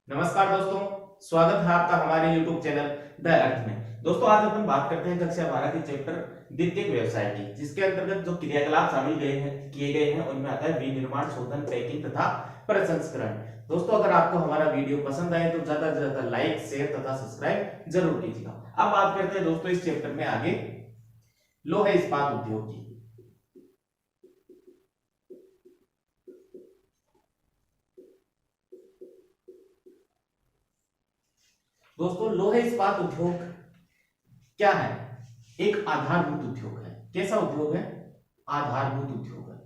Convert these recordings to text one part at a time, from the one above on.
नमस्कार दोस्तों, स्वागत है आपका हमारे YouTube चैनल द अर्थ में। दोस्तों आज अपन बात करते हैं कक्षा 12 के चैप्टर द्वितीयक व्यवसाय की, जिसके अंतर्गत जो क्रियाकलाप शामिल किए गए हैं उनमें आता है विनिर्माण, शोधन, पैकिंग तथा प्रसंस्करण। दोस्तों अगर आपको हमारा वीडियो पसंद आए तो ज्यादा से ज्यादा लाइक, शेयर तथा सब्सक्राइब जरूर कीजिएगा। अब बात करते हैं दोस्तों इस चैप्टर में आगे लोहे इस्पात उद्योग की। दोस्तों लोहे इस्पात उद्योग क्या है? एक आधारभूत उद्योग है। कैसा उद्योग है? आधारभूत उद्योग है।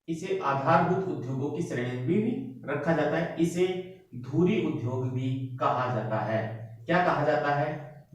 इसे आधारभूत उद्योगों की श्रेणी में भी रखा जाता है। इसे धुरी उद्योग भी कहा जाता है। क्या कहा जाता है?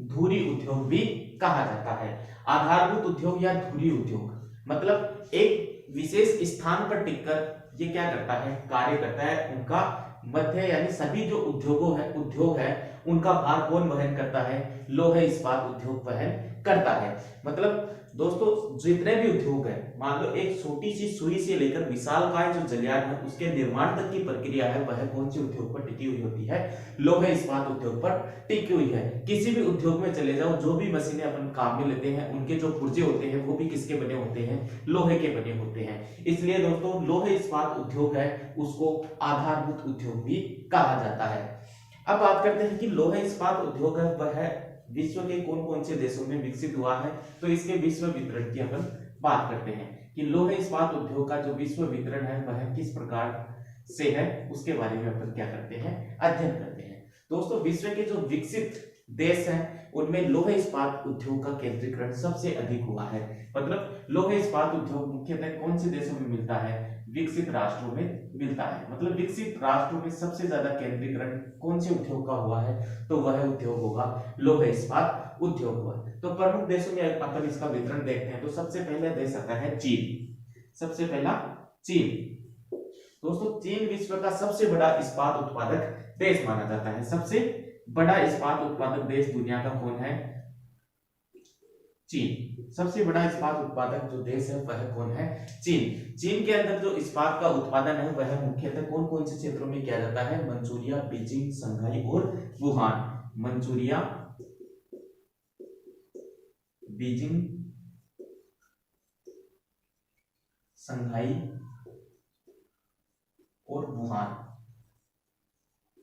धुरी उद्योग भी कहा जाता है। आधारभूत उद्योग या धुरी उद्योग मतलब एक विशेष स्थान पर टिककर ये क्या करता है? कार्य करता है। उनका मध्य यानी सभी जो उद्योग है उनका भार कौन वहन करता है? लोहे इस्पात उद्योग वहन करता है। मतलब दोस्तों जितने भी उद्योग है, मान लो एक छोटी सी सुई से लेकर विशालकाय जो जलयान है उसके निर्माण तक की प्रक्रिया है, वह कौन से उद्योग पर टिकी हुई होती है? लोहे इस्पात उद्योग पर टिकी हुई है। किसी भी उद्योग में चले जाओ, जो भी मशीनें अपन काम में लेते हैं उनके जो पुर्जे होते हैं वो भी किसके बने होते हैं? लोहे के बने होते हैं। इसलिए दोस्तों लोहे इस्पात उद्योग है उसको आधारभूत उद्योग भी कहा जाता है। अब बात करते हैं कि लोहे इस्पात उद्योग है वह विश्व के कौन कौन से देशों में विकसित हुआ है। तो इसके विश्व वितरण की अपन बात करते हैं कि लोहे इस्पात उद्योग का जो विश्व वितरण है वह किस प्रकार से है, उसके बारे में अपन क्या करते हैं? अध्ययन करते हैं। दोस्तों विश्व के जो विकसित देश हैं उनमें लोहे इस्पात उद्योग का केंद्रीकरण सबसे अधिक हुआ है। मतलब लोहे इस्पात उद्योग मुख्यतः कौन से देशों में मिलता है? विकसित राष्ट्रों में मिलता है। मतलब विकसित राष्ट्रों में सबसे ज्यादा केंद्रीकरण कौन से उद्योग का हुआ है? तो वह उद्योग होगा लोहे इस्पात उद्योग हुआ। तो प्रमुख देशों में अपन इसका वितरण देखते हैं तो सबसे पहले देश आता है चीन। सबसे पहला चीन। दोस्तों चीन विश्व का सबसे बड़ा इस्पात उत्पादक देश माना जाता है। सबसे बड़ा इस्पात उत्पादक देश दुनिया का कौन है? चीन। सबसे बड़ा इस्पात उत्पादक जो देश है वह कौन है? चीन। चीन के अंदर जो इस्पात का उत्पादन है वह मुख्यतः कौन कौन से क्षेत्रों में किया जाता है? मंचूरिया, बीजिंग, शंघाई और वुहान। मंचूरिया, बीजिंग, शंघाई और वुहान।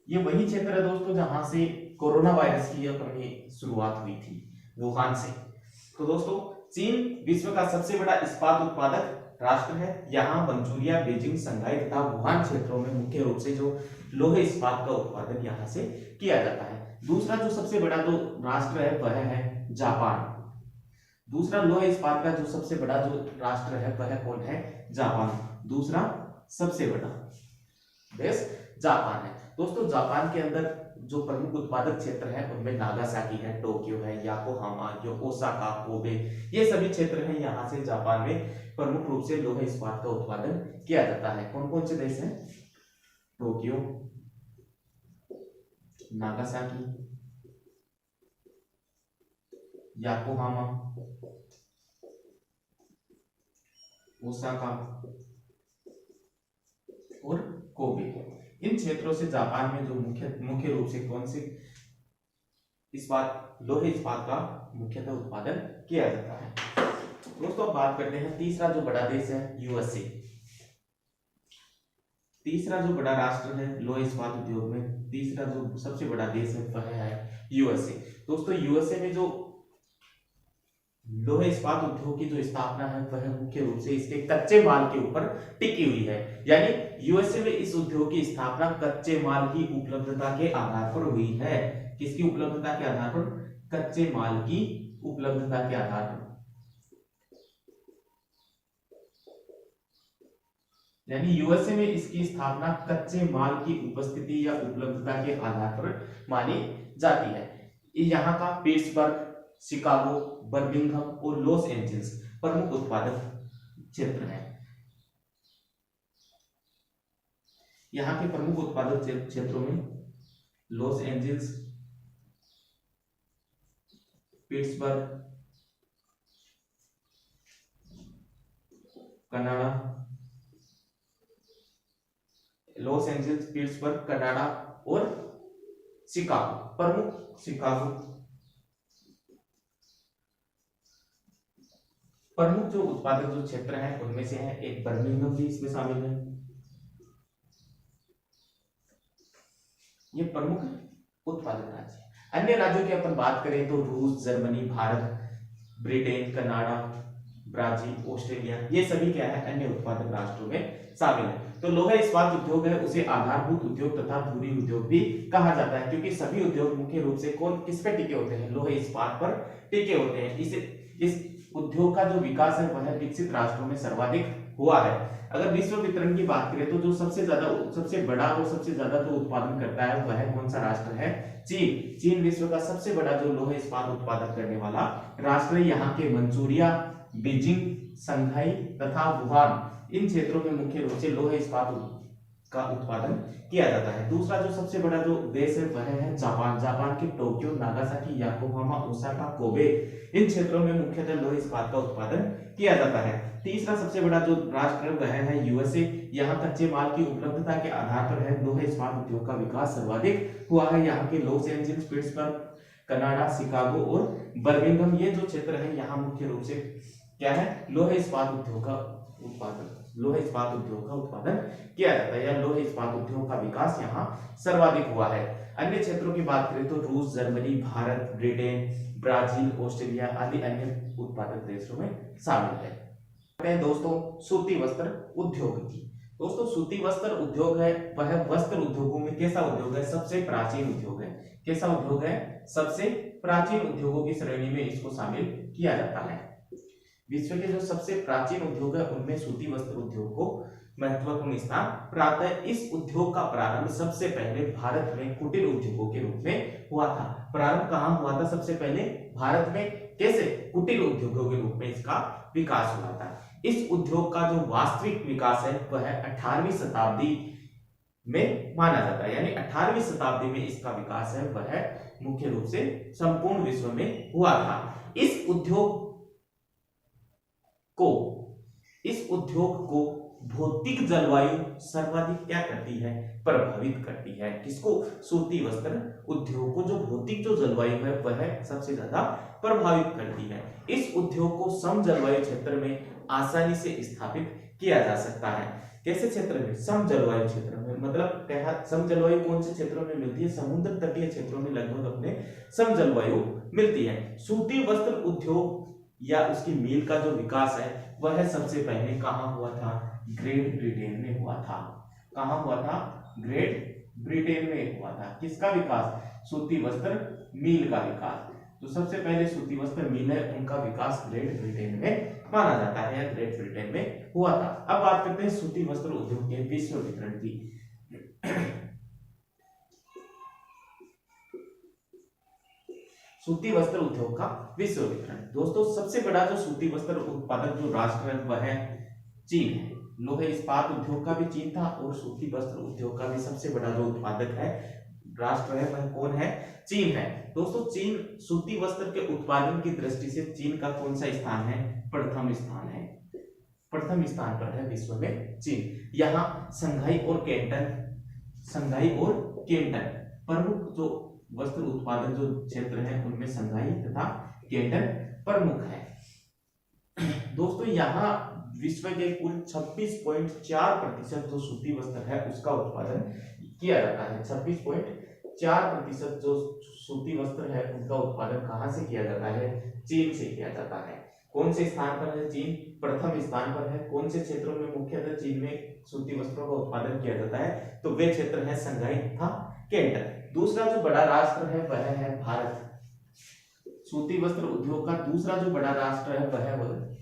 ये वही क्षेत्र है दोस्तों जहां से कोरोना वायरस की अपनी शुरुआत हुई थी, वुहान से। तो दोस्तों चीन विश्व का सबसे बड़ा इस्पात उत्पादक राष्ट्र है। यहाँ मंचूरिया, बीजिंग, शंघाई तथा वुहान क्षेत्रों में मुख्य रूप से जो लोहे इस्पात का उत्पादन यहाँ से किया जाता है। दूसरा जो सबसे बड़ा जो राष्ट्र है वह है जापान। दूसरा लोहे इस्पात का जो सबसे बड़ा जो राष्ट्र है वह कौन है? जापान। दूसरा सबसे बड़ा देश जापान है। दोस्तों जापान के अंदर जो प्रमुख उत्पादक क्षेत्र है उनमें नागासाकी है, टोक्यो है, याकोहामा, ओसाका, कोबे, ये सभी क्षेत्र हैं। यहाँ से जापान में प्रमुख रूप से लोहे इस्पात का उत्पादन किया जाता है। कौन कौन से देश हैं? टोक्यो, नागासाकी, याकोहामा, ओसाका और कोबे। इन क्षेत्रों से जापान में जो मुख्य मुख्य रूप से कौन से इस्पात लोहे इस्पात का मुख्यतः उत्पादन किया जाता है। दोस्तों बात करते हैं तीसरा जो बड़ा देश है यूएसए। तीसरा जो बड़ा राष्ट्र है लोहे इस्पात उद्योग में, तीसरा जो सबसे बड़ा देश है वह है यूएसए। दोस्तों यूएसए में जो लोहे इस्पात उद्योग की जो स्थापना है वह मुख्य रूप से इसके कच्चे माल के ऊपर टिकी हुई है। यानी यूएसए में इस उद्योग की स्थापना कच्चे माल की उपलब्धता के आधार पर हुई है। किसकी उपलब्धता के आधार पर? कच्चे माल की उपलब्धता के आधार पर। यानी यूएसए में इसकी स्थापना कच्चे माल की उपस्थिति या उपलब्धता के आधार पर मानी जाती है। यहाँ का पिट्सबर्ग, शिकागो, बर्मिंघम और लॉस एंजल्स प्रमुख उत्पादक क्षेत्र हैं। यहाँ के प्रमुख उत्पादक क्षेत्रों में Los Angeles, Pittsburgh, Canada, Los Angeles, Pittsburgh, Canada और शिकागो। प्रमुख शिकागो प्रमुख जो उत्पादक जो क्षेत्र है उनमें से है एक बर्मिंघम भी इसमें शामिल है। ये प्रमुख उत्पादक राज्य है। अन्य राज्यों की अपन बात करें तो रूस, Germany, Bharat, Britain, Canada, Brazil, Australia, ये सभी क्या है अन्य उत्पादक राष्ट्रों में शामिल है। तो लोहा इस्पात उद्योग है उसे आधारभूत उद्योग तथा धुरी उद्योग भी कहा जाता है, क्योंकि सभी उद्योग मुख्य रूप से कौन किस पे टिके होते हैं, लोहे इस्पात पर टिके होते हैं। इस उद्योग का जो विकास है वह विकसित राष्ट्रों में सर्वाधिक हुआ है। अगर विश्व वितरण की बात करें तो जो सबसे बड़ा और सबसे ज्यादा जो उत्पादन करता है वह कौन सा राष्ट्र है, चीन। चीन विश्व का सबसे बड़ा जो लोहे इस्पात उत्पादन करने वाला राष्ट्र है। यहाँ के मंचूरिया, बीजिंग, शंघाई तथा वुहान इन क्षेत्रों में मुख्य रूप से लोहे इस्पात का उत्पादन किया जाता है। दूसरा जो सबसे बड़ा जो देश है वह है जापान। जापान के Tokyo, Nagasaki, Yokohama, Osaka, Kobe इन क्षेत्रों में मुख्यतः लोहे इस्पात का उत्पादन किया जाता है। तीसरा सबसे बड़ा जो राष्ट्र है वह है यूएसए। यहाँ कच्चे माल की उपलब्धता के आधार पर है लोहे इस्पात उद्योग का विकास सर्वाधिक हुआ है। यहाँ के Los Angeles, Pittsburgh, Canada, Chicago और बर्मिंघम ये जो क्षेत्र है यहाँ मुख्य रूप से क्या है लोहे इस्पात उद्योग का उत्पादन किया जाता है, या लोहे इस्पात उद्योग का विकास यहाँ सर्वाधिक हुआ है। अन्य क्षेत्रों की बात करें तो रूस, Germany, Bharat, Britain, Brazil, Australia आदि अन्य उत्पादक देशों में शामिल है। दोस्तों सूती वस्त्र उद्योग की। दोस्तों सूती वस्त्र उद्योग है वह वस्त्र उद्योगों में कैसा उद्योग है, सबसे प्राचीन उद्योग है। कैसा उद्योग है, सबसे प्राचीन उद्योगों की श्रेणी में इसको शामिल किया जाता है। विश्व के जो सबसे प्राचीन उद्योग है उनमें सूती वस्त्र उद्योग को महत्वपूर्ण स्थान प्राप्त है। इस उद्योग का प्रारंभ सबसे पहले भारत में कुटीर उद्योगों के रूप में हुआ था। प्रारंभ कहाँ हुआ था, सबसे पहले भारत में। कैसे, कुटीर उद्योगों के रूप में इसका विकास हुआ था। इस उद्योग का जो वास्तविक विकास है वह 18वीं शताब्दी में माना जाता है, यानी 18वीं शताब्दी में इसका विकास है वह मुख्य रूप से संपूर्ण विश्व में हुआ था। इस उद्योग को भौतिक जलवायु सर्वाधिक क्या करती है, प्रभावित करती है। किसको, सूती वस्त्र उद्योग को जो भौतिक जो जलवायु है वह सबसे ज्यादा प्रभावित करती है। इस उद्योग को सम जलवायु क्षेत्र में आसानी से स्थापित किया जा सकता है। कैसे क्षेत्र में, सम जलवायु क्षेत्र में, मतलब सम जलवायु कौन से क्षेत्रों में मिलती है, समुद्र तटीय क्षेत्रों में लगभग अपने सम जलवायु मिलती है। सूती वस्त्र उद्योग या उसकी मील का जो विकास है वह सबसे पहले कहां हुआ था, ग्रेट ब्रिटेन में हुआ था। कहां हुआ था, ग्रेट ब्रिटेन में हुआ था। किसका विकास, सूती वस्त्र मील का विकास। तो सबसे पहले सूती वस्त्र मील है उनका विकास ग्रेट ब्रिटेन में माना जाता है, या ग्रेट ब्रिटेन में हुआ था। अब बात करते हैं सूती वस्त्र उद्योग के विश्व वितरण की। सूती वस्त्र उद्योग का विश्व वितरण। दोस्तों सबसे बड़ा जो सूती वस्त्र उत्पादक जो राष्ट्र है वह है चीन है। लोहे इस्पात उद्योग का भी चीन था और सूती वस्त्र उद्योग का भी सबसे बड़ा जो उत्पादक है राष्ट्र है वह कौन है, चीन है। दोस्तों चीन सूती वस्त्र के उत्पादन की दृष्टि से चीन का कौन सा स्थान है, प्रथम स्थान है। प्रथम स्थान पर है विश्व में चीन। यहाँ शंघाई और केंटन प्रमुख जो वस्त्र उत्पादन जो क्षेत्र है उनमें शंघाई तथा केंटन प्रमुख है। दोस्तों यहाँ विश्व के कुल 26.4% जो सूती वस्त्र है उसका उत्पादन किया जाता है। 26.4% जो सूती वस्त्र है उनका उत्पादन कहाँ से किया जाता है, चीन से किया जाता है। कौन से स्थान पर है, चीन प्रथम स्थान पर है। कौन से क्षेत्रों में मुख्यतः चीन में सूती वस्त्रों का उत्पादन किया जाता है, तो वे क्षेत्र है शंघाई तथा केंटन। दूसरा जो बड़ा राष्ट्र है वह है भारत। सूती वस्त्र उद्योग का दूसरा जो बड़ा राष्ट्र है वह है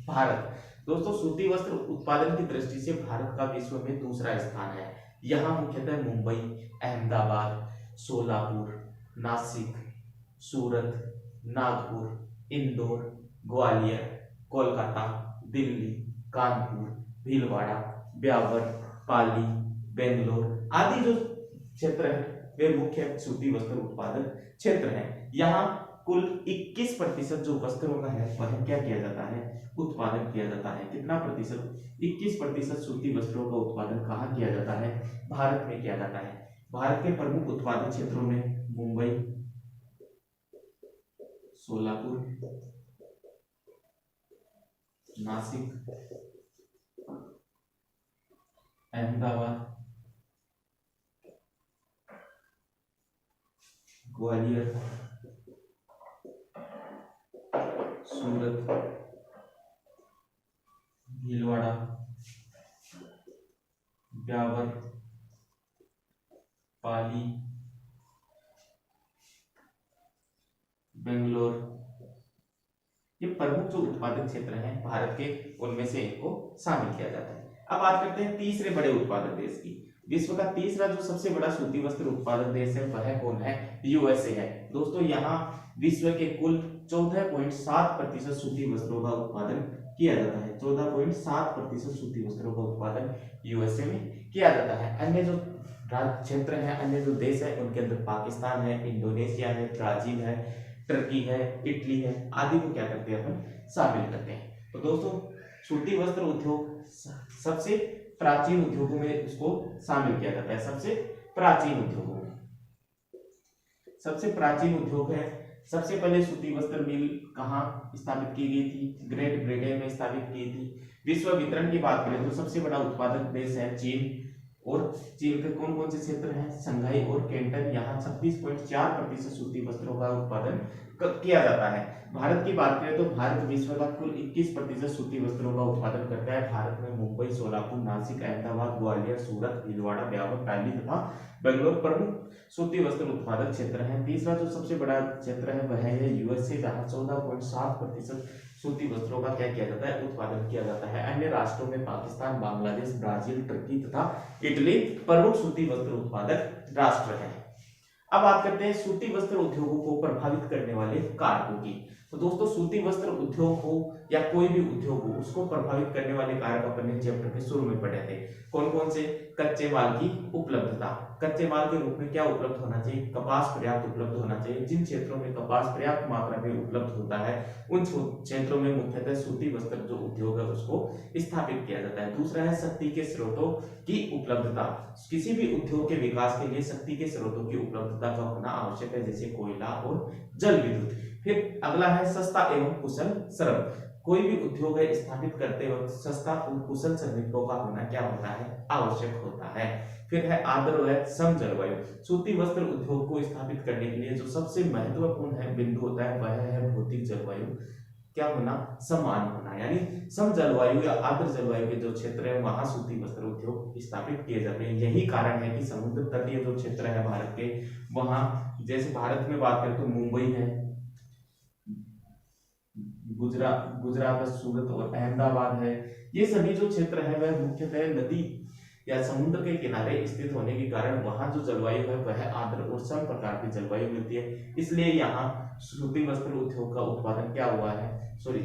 भारत। दोस्तों सूती वस्त्र उत्पादन की दृष्टि से भारत का विश्व में दूसरा स्थान है। यहाँ मुख्यतः मुंबई, अहमदाबाद, सोलापुर, नासिक, सूरत, नागपुर, इंदौर, ग्वालियर, कोलकाता, दिल्ली, कानपुर, भीलवाड़ा, ब्यावर, पाली, बेंगलोर आदि जो क्षेत्र है वे मुख्य सूती वस्त्र उत्पादक क्षेत्र हैं। यहाँ कुल 21% जो वस्त्रों का है वह क्या किया जाता है, उत्पादन किया जाता है। कितना प्रतिशत? 21% सूती वस्त्रों का उत्पादन कहाँ किया जाता है, भारत में किया जाता है। भारत के प्रमुख उत्पादन क्षेत्रों में मुंबई, सोलापुर, नासिक, अहमदाबाद, ग्वालियर, सूरत, भीलवाड़ा, ब्यावर, पाली, बेंगलोर, ये प्रमुख जो उत्पादक क्षेत्र हैं भारत के, उनमें से इनको शामिल किया जाता है। अब बात करते हैं तीसरे बड़े उत्पादक देश की। विश्व का तीसरा जो सबसे बड़ा सूती वस्त्र उत्पादक देश है वह कौन है, यूएसए है। दोस्तों यहाँ विश्व के कुल 14.7% सूती वस्त्रों का उत्पादन किया जाता है। 14.7% सूती वस्त्रों का उत्पादन यूएसए में किया जाता है। अन्य जो क्षेत्र हैं, अन्य जो देश है, उनके अंदर पाकिस्तान है, इंडोनेशिया है, ब्राजील है, टर्की है, इटली है, आदि को क्या करते हैं अपन शामिल करते हैं। तो दोस्तों सूती वस्त्र उद्योग सबसे प्राचीन उद्योगों में उसको शामिल किया जाता है। सबसे प्राचीन उद्योगों में सबसे प्राचीन उद्योग है। सबसे पहले सूती वस्त्र मिल कहाँ स्थापित की गई थी, ग्रेट ब्रिटेन में स्थापित की थी। विश्व वितरण की बात करें तो सबसे बड़ा उत्पादक देश है चीन, और चीन के कौन कौन से क्षेत्र हैं, शंघाई और कैंटन। यहाँ 36.4% सूती वस्त्रों का उत्पादन किया जाता है। भारत की बात करें तो भारत विश्व का कुल 21% सूती वस्त्रों का उत्पादन करता है। भारत में मुंबई, सोलापुर, नासिक, अहमदाबाद, ग्वालियर, सूरत, भीलवाड़ा, ब्यावर, पाली तथा बेंगलोर प्रमुख सूती वस्त्र उत्पादक क्षेत्र हैं। तीसरा जो सबसे बड़ा क्षेत्र है वह है यूएसए, जहाँ 14.7% सूती वस्त्रों का क्या किया जाता है, उत्पादन किया जाता है। अन्य राष्ट्रों में पाकिस्तान, बांग्लादेश, ब्राजील, टर्की तथा इटली प्रमुख सूती वस्त्र उत्पादक राष्ट्र हैं। अब बात करते हैं सूती वस्त्र उद्योगों को प्रभावित करने वाले कारकों की। तो दोस्तों सूती वस्त्र उद्योग हो या कोई भी उद्योग हो, उसको प्रभावित करने वाले कारक अपने चैप्टर के शुरू में पढ़े थे। कौन कौन से? कच्चे माल की उपलब्धता। कच्चे माल के रूप में क्या उपलब्ध होना चाहिए, कपास पर्याप्त उपलब्ध होना चाहिए। जिन क्षेत्रों में कपास पर्याप्त मात्रा में उपलब्ध होता है उन क्षेत्रों में मुख्यतः सूती वस्त्र जो उद्योग है उसको स्थापित किया जाता है। दूसरा है शक्ति के स्रोतों की उपलब्धता। किसी भी उद्योग के विकास के लिए शक्ति के स्रोतों की उपलब्धता का होना आवश्यक है, जैसे कोयला और जल विद्युत। फिर अगला है सस्ता एवं कुशल श्रम। कोई भी उद्योग है स्थापित करते वक्त सस्ता और कुशल श्रमिकों का होना क्या होता है, आवश्यक होता है। फिर है आर्द्र व सम जलवायु। सूती वस्त्र उद्योग को स्थापित करने के लिए जो सबसे महत्वपूर्ण है बिंदु होता है वह है भौतिक जलवायु क्या होना, समान होना। यानी सम जलवायु या आर्द्र जलवायु के जो क्षेत्र है वहां सूती वस्त्र उद्योग स्थापित किए जाते हैं। यही कारण है कि समुद्र तटीय जो क्षेत्र है भारत के, वहां जैसे भारत में बात करें तो मुंबई है, गुजरात, सूरत और अहमदाबाद है। ये सभी जो क्षेत्र है वह मुख्यतः नदी या समुद्र के किनारे स्थित होने के कारण वहां जो जलवायु है वह आर्द्र और सम प्रकार की जलवायु मिलती है। इसलिए यहाँ सूती वस्त्र उद्योग का उत्पादन क्या हुआ है,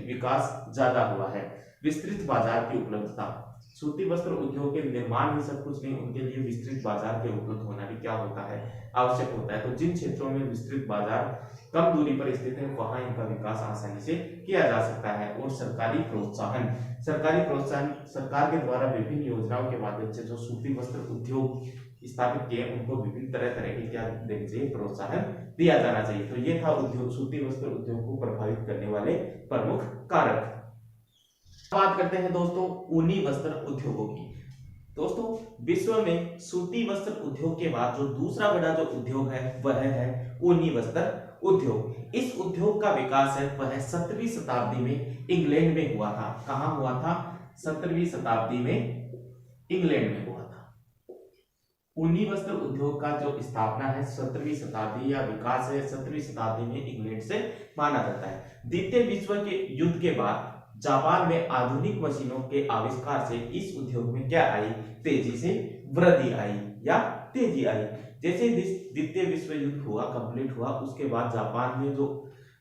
विकास ज्यादा हुआ है। विस्तृत बाजार की उपलब्धता। सूती वस्त्र उद्योग के निर्माण ही सब कुछ नहीं, उनके लिए विस्तृत बाजार के उपलब्ध होना भी क्या होता है, आवश्यक होता है। तो जिन क्षेत्रों में विस्तृत बाजार कम दूरी पर स्थित है वहां इनका विकास आसानी से किया जा सकता है। और सरकारी प्रोत्साहन सरकार के द्वारा विभिन्न योजनाओं के माध्यम से जो सूती वस्त्र उद्योग स्थापित किए उनको विभिन्न तरह के क्या देने चाहिए, प्रोत्साहन दिया जाना चाहिए। तो ये था उद्योग, सूती वस्त्र उद्योग को प्रभावित करने वाले प्रमुख कारक। बात करते हैं दोस्तों ऊनी वस्त्र उद्योगों की। दोस्तों विश्व में सूती वस्त्र उद्योग के बाद जो दूसरा बड़ा जो उद्योग है वह है ऊनी वस्त्र उद्योग। इस उद्योग का विकास है वह 17वीं शताब्दी में इंग्लैंड में हुआ था। कहां हुआ था? 17वीं शताब्दी में इंग्लैंड में हुआ था। ऊनी वस्त्र उद्योग का जो स्थापना है 17वीं शताब्दी या विकास है 17वीं शताब्दी में इंग्लैंड से माना जाता है। द्वितीय विश्व के युद्ध के बाद जापान में आधुनिक मशीनों के आविष्कार से इस उद्योग में क्या आई, तेजी से वृद्धि आई या तेजी आई। जैसे द्वितीय विश्व युद्ध हुआ, कंप्लीट हुआ, उसके बाद जापान में जो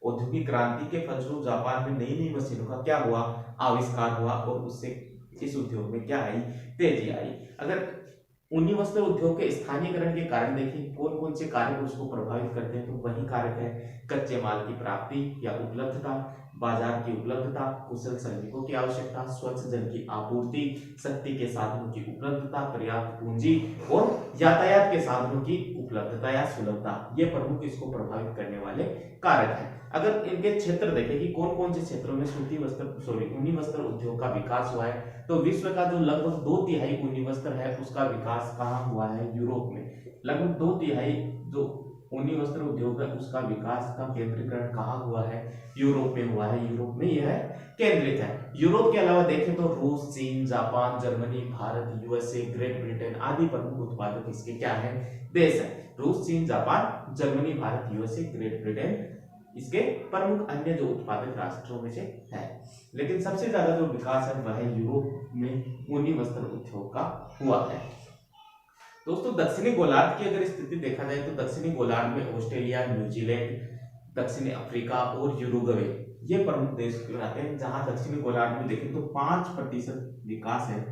औद्योगिक क्रांति के फलस्वरूप जापान में नई नई मशीनों का क्या हुआ, आविष्कार हुआ और उससे इस उद्योग में क्या आई, तेजी आई। अगर ऊनी वस्त्र उद्योग के स्थानीयकरण के कारण देखिए कौन कौन से कारक उसको प्रभावित करते हैं। तो वही कारक है कच्चे माल की प्राप्ति या उपलब्धता, बाजार की उपलब्धता, कुशल श्रमिकों की आवश्यकता, स्वच्छ जल की आपूर्ति, शक्ति के साधनों की उपलब्धता, पर्याप्त पूंजी और यातायात के साधनों की उपलब्धता या सुलभता। ये प्रमुख इसको प्रभावित करने वाले कारक हैं। अगर इनके क्षेत्र देखें कि कौन कौन से क्षेत्रों में ऊनी वस्त्र उद्योग का विकास हुआ है, तो विश्व का जो लगभग 2/3 ऊनी वस्त्र है उसका विकास कहाँ हुआ है? यूरोप में। लगभग 2/3 जो ऊनी वस्त्र उद्योग है उसका विकास का केंद्रीकरण कहाँ हुआ है? यूरोप में हुआ है। यूरोप में यह केंद्रित है। यूरोप के अलावा देखें तो रूस, चीन, Japan, Germany, Bharat, USA, great Britain आदि प्रमुख उत्पादक इसके क्या है? देश है। रूस, चीन, Japan, Germany, Bharat, USA, great Britain इसके प्रमुख अन्य जो उत्पादक राष्ट्रों में से है। लेकिन सबसे ज्यादा जो विकास है वह यूरोप में ऊनी वस्त्र उद्योग का हुआ है। दोस्तों दक्षिणी गोलार्ध की अगर स्थिति देखा जाए तो दक्षिणी गोलार्ध में ऑस्ट्रेलिया, न्यूजीलैंड, दक्षिणी अफ्रीका और यूरुग्वे ये प्रमुख देश कहलाते हैं। जहां दक्षिणी गोलार्ध में देखें तो 5% विकास है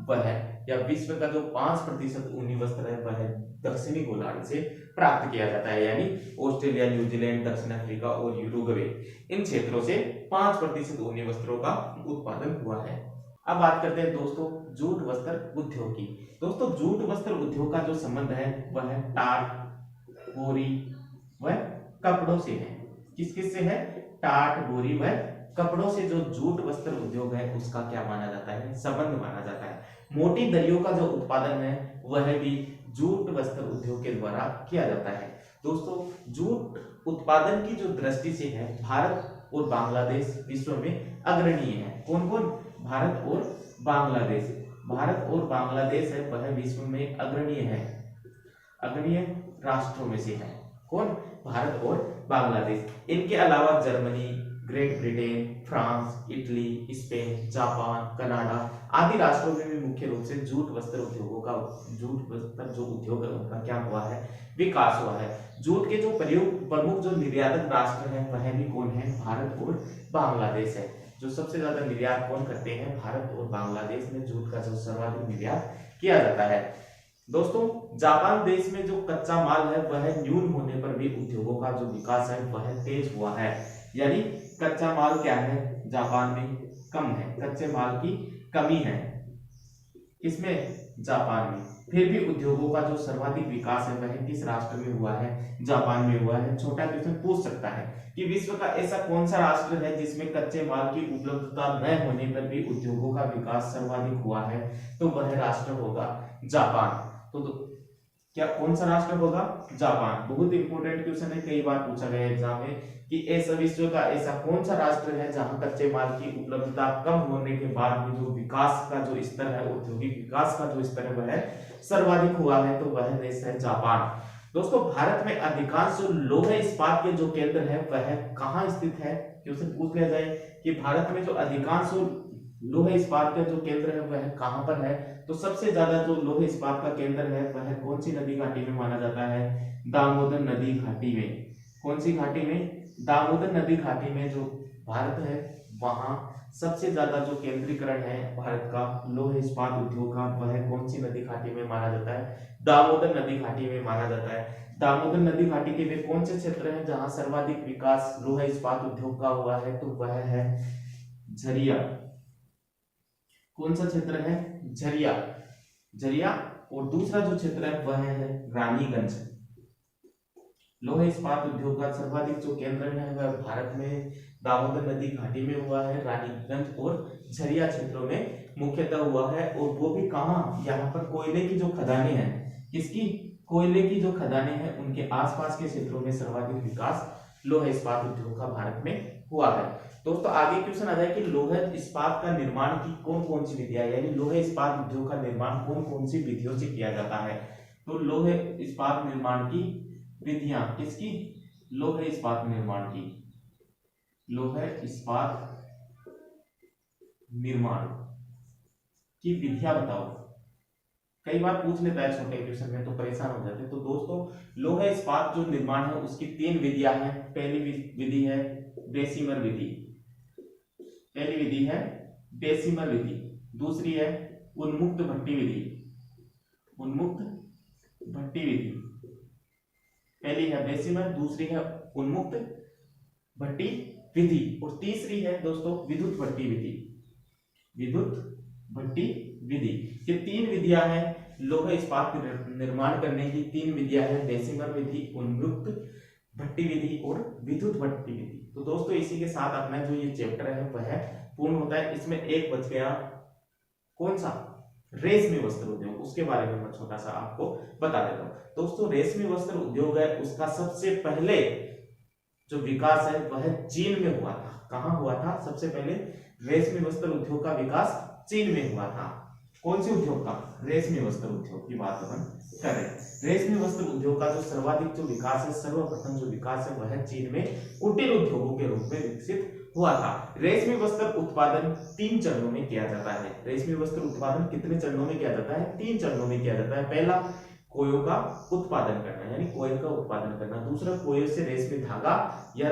वह है, या विश्व का जो 5% ऊनी वस्त्र है वह दक्षिणी गोलार्ध से प्राप्त किया जाता है। यानी ऑस्ट्रेलिया, न्यूजीलैंड, दक्षिण अफ्रीका और यूरुग्वे इन क्षेत्रों से 5% ऊनी वस्त्रों का उत्पादन हुआ है। अब बात करते हैं दोस्तों जूट वस्त्र उद्योग की। दोस्तों जूट वस्त्र उद्योग का जो संबंध है वह है टाट, बोरी व कपड़ों से है। किस किस से है? टाट, बोरी व कपड़ों से जो जूट वस्त्र उद्योग है उसका क्या माना जाता है? संबंध माना जाता है। मोटी दरियों का जो उत्पादन है वह भी जूट वस्त्र उद्योग के द्वारा किया जाता है। दोस्तों जूट उत्पादन की जो दृष्टि से है भारत और बांग्लादेश विश्व में अग्रणीय है। कौन कौन? भारत और बांग्लादेश। भारत और बांग्लादेश है वह विश्व में अग्रणीय है, अग्रणीय राष्ट्रों में से है। कौन? भारत और बांग्लादेश। इनके अलावा Germany, great Britain, France, Italy, Spain, Japan, Canada आदि राष्ट्रों में भी मुख्य रूप से जूट वस्त्र उद्योगों का जूट वस्त्र जो उद्योग है उनका क्या हुआ है? विकास हुआ है। जूट के जो प्रमुख जो निर्यातक राष्ट्र हैं वह भी कौन है? भारत और बांग्लादेश है। जो सबसे ज्यादा निर्यात कौन करते हैं? भारत और बांग्लादेश में जूट का जो सर्वाधिक निर्यात किया जाता है। दोस्तों जापान देश में जो कच्चा माल है वह न्यून होने पर भी उद्योगों का जो विकास है वह तेज हुआ है। यानी कच्चा माल क्या है? जापान में कम है, कच्चे माल की कमी है। इसमें जापान में फिर भी उद्योगों का जो सर्वाधिक विकास है वह किस राष्ट्र में हुआ है? जापान में हुआ है। छोटा क्वेश्चन पूछ सकता है कि विश्व का ऐसा कौन सा राष्ट्र है जिसमें कच्चे माल की उपलब्धता न होने पर भी उद्योगों का विकास सर्वाधिक हुआ है? तो वह राष्ट्र होगा जापान। तो क्या कौन सा राष्ट्र होगा? जापान। बहुत इंपॉर्टेंट क्वेश्चन है, कई बार पूछा गया एग्जाम में कि ऐसा विश्व का ऐसा कौन सा राष्ट्र है जहां कच्चे माल की उपलब्धता कम होने के बाद भी जो विकास का जो स्तर है, औद्योगिक विकास का जो स्तर है वह सर्वाधिक हुआ है? तो वह देश है जापान। दोस्तों भारत में अधिकांश जो लौह इस्पात के जो केंद्र है वह कहाँ स्थित है? क्वेश्चन पूछ लिया जाए कि भारत में जो अधिकांश लौह इस्पात का जो केंद्र है वह कहाँ पर है? तो सबसे ज्यादा जो लौह इस्पात का केंद्र है वह कौन सी नदी घाटी में माना जाता है? दामोदर नदी घाटी में। कौन सी घाटी में? दामोदर नदी घाटी में जो भारत है वहां सबसे ज्यादा जो केंद्रीकरण है भारत का लौह इस्पात उद्योग का वह कौन सी नदी घाटी में माना जाता है? दामोदर नदी घाटी में माना जाता है। दामोदर नदी घाटी के वे कौन से क्षेत्र हैं जहां सर्वाधिक विकास लौह इस्पात उद्योग का हुआ है? तो वह है झरिया। कौन सा क्षेत्र है? झरिया, झरिया। और दूसरा जो क्षेत्र है वह है रानीगंज। लौह इस्पात उद्योग का सर्वाधिक जो केंद्र है वह भारत में दामोदर नदी घाटी में हुआ है, रानीगंज और झरिया क्षेत्रों में मुख्यतः हुआ है। और वो भी कहाँ? यहाँ पर कोयले की जो खदानें हैं, किसकी? कोयले की जो खदानें हैं उनके आसपास के क्षेत्रों में सर्वाधिक विकास लौह इस्पात उद्योग का भारत में हुआ है। दोस्तों आगे क्वेश्चन आ जाए कि लौह इस्पात का निर्माण की कौन कौन सी विधियां, यानी लौह इस्पात उद्योग का निर्माण कौन कौन सी विधियों से किया जाता है? तो लौह इस्पात निर्माण की विधियां किसकी? लौह इस्पात निर्माण की, लौह इस्पात निर्माण की विधियां बताओ। कई बार पूछ लेता है छोटे क्वेश्चन में तो परेशान हो जाते हैं। तो दोस्तों लौह इस्पात जो निर्माण है उसकी 3 विधियां हैं। पहली विधि है बेसिमर विधि, पहली विधि है बेसिमर विधि। दूसरी है उन्मुक्त भट्टी विधि, उन्मुक्त भट्टी विधि। पहली है बेसिमर, दूसरी है उन्मुक्त भट्टी विधि और तीसरी है दोस्तों विद्युत भट्टी विधि। विद्युत भट्टी विधि, ये तीन विधियां हैं लौह इस्पात के निर्माण करने की। तीन विधियां हैं, बेसिमर विधि, उन्मुक्त भट्टी विधि और विद्युत भट्टी विधि। तो दोस्तों इसी के साथ अपना जो ये चैप्टर है वह पूर्ण होता है। इसमें एक बच गया, कौन सा? रेशमी वस्त्र उद्योग। उसके बारे में मैं छोटा सा आपको बता देता हूं। दोस्तों रेशमी वस्त्र उद्योग है, उसका सबसे पहले जो विकास है वह चीन में हुआ था। कहां हुआ था? सबसे पहले रेशमी वस्त्र उद्योग का विकास चीन में हुआ था। कौन से उद्योग का? रेशमी वस्त्र उद्योग की बात हम कर रहे हैं। रेशमी वस्त्र उद्योग का जो सर्वाधिक जो विकास है, सर्वप्रथम जो विकास है वह चीन में कुटीर उद्योगों के रूप में विकसित हुआ था। रेशमी वस्त्र उत्पादन 3 चरणों में किया जाता है। रेशमी वस्त्र उत्पादन कितने चरणों में किया जाता है? 3 चरणों में किया जाता है। पहला कोयों का उत्पादन करना, यानी कोय का उत्पादन करना। दूसरा कोयों से रेशमी धागा या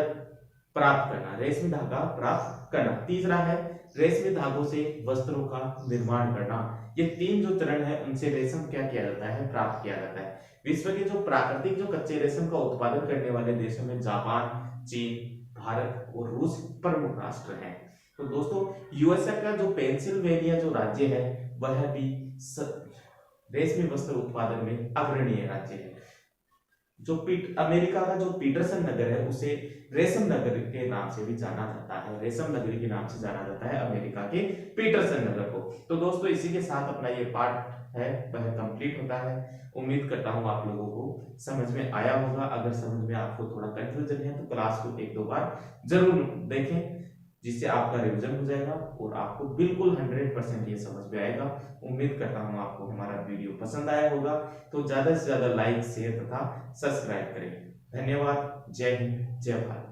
प्राप्त करना, रेशमी धागा प्राप्त करना। तीसरा है रेशमी धागों से वस्त्रों का निर्माण करना। ये 3 जो चरण है उनसे रेशम क्या किया जाता है? प्राप्त किया जाता है। विश्व के जो प्राकृतिक जो कच्चे रेशम का उत्पादन करने वाले देशों में जापान, चीन, भारत और रूस प्रमुख राष्ट्र हैं। तो दोस्तों यूएसए का जो पेंसिल्वेनिया जो राज्य है वह भी रेशमी वस्त्र उत्पादन में अग्रणीय राज्य है। जो अमेरिका का जो पीटरसन नगर है उसे रेशम नगर के नाम से भी जाना जाता है। रेशम नगरी के नाम से जाना जाता है अमेरिका के पीटरसन नगर को। तो दोस्तों इसी के साथ अपना ये पार्ट है वह कंप्लीट होता है। उम्मीद करता हूँ आप लोगों को समझ में आया होगा। अगर समझ में आपको थोड़ा कंफ्यूजन है तो क्लास को 1-2 बार जरूर देखें, जिससे आपका रिवीजन हो जाएगा और आपको बिल्कुल 100% ये समझ में आएगा। उम्मीद करता हूँ आपको हमारा वीडियो पसंद आया होगा। तो ज्यादा से ज्यादा लाइक, शेयर तथा सब्सक्राइब करें। धन्यवाद। जय हिंद, जय भारत।